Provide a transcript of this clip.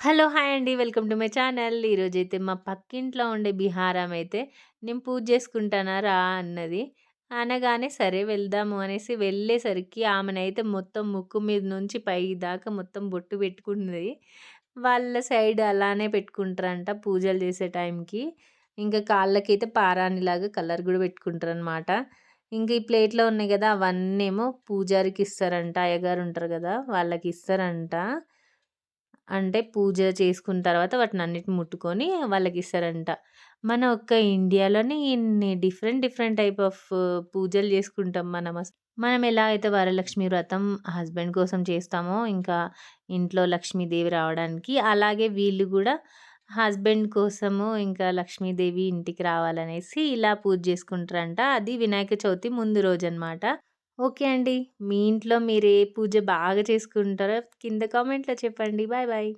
Hello! Hi అండి. Welcome to my channel. ఈరోజైతే మా పక్కింట్లో ఉండే బిహారామె అయితే నేను పూజ చేసుకుంటానా రా అన్నది. అనగానే సరే వెళ్దాము అనేసి వెళ్ళేసరికి ఆమెనైతే మొత్తం ముక్కు మీద నుంచి పై దాకా మొత్తం బొట్టు పెట్టుకున్నది. వాళ్ళ సైడ్ అలానే పెట్టుకుంటారంట పూజలు చేసే టైంకి. ఇంకా కాళ్ళకైతే పారాణిలాగా కలర్ గూడా పెట్టుకుంటారనమాట. ఇంక ఈ ప్లేట్‌లో ఉన్నాయి గదా! అవన్నేమో పూజారికి ఇస్తారంట. అయ్యగారు ఉంటారు గదా! వాళ్ళకిస్తారంట. అంటే పూజ చేసుకున్న తర్వాత వాటినన్నిటిని ముట్టుకొని వాళ్ళకిస్తారంట. మన ఒక్క ఇండియాలోనే ఇన్ని డిఫరెంట్, డిఫరెంట్ టైప్ ఆఫ్ పూజలు చేసుకుంటాం మనం ఎలా అయితే వరలక్ష్మి వ్రతం హస్బెండ్ కోసం చేస్తామో, ఇంకా ఇంట్లో లక్ష్మీదేవి రావడానికి, అలాగే వీళ్ళు గూడా హస్బెండ్ కోసము ఇంకా లక్ష్మీదేవి ఇంటికి రావాలనేసి ఇలా పూజ చేసుకుంటారంట. అది వినాయక చవితి ముందు రోజనమాట. ఓకే అండి. మీ ఇంట్లో మీరు ఏ పూజ బాగా చేసుకుంటారో కింద కామెంట్‌లో చెప్పండి. Bye bye.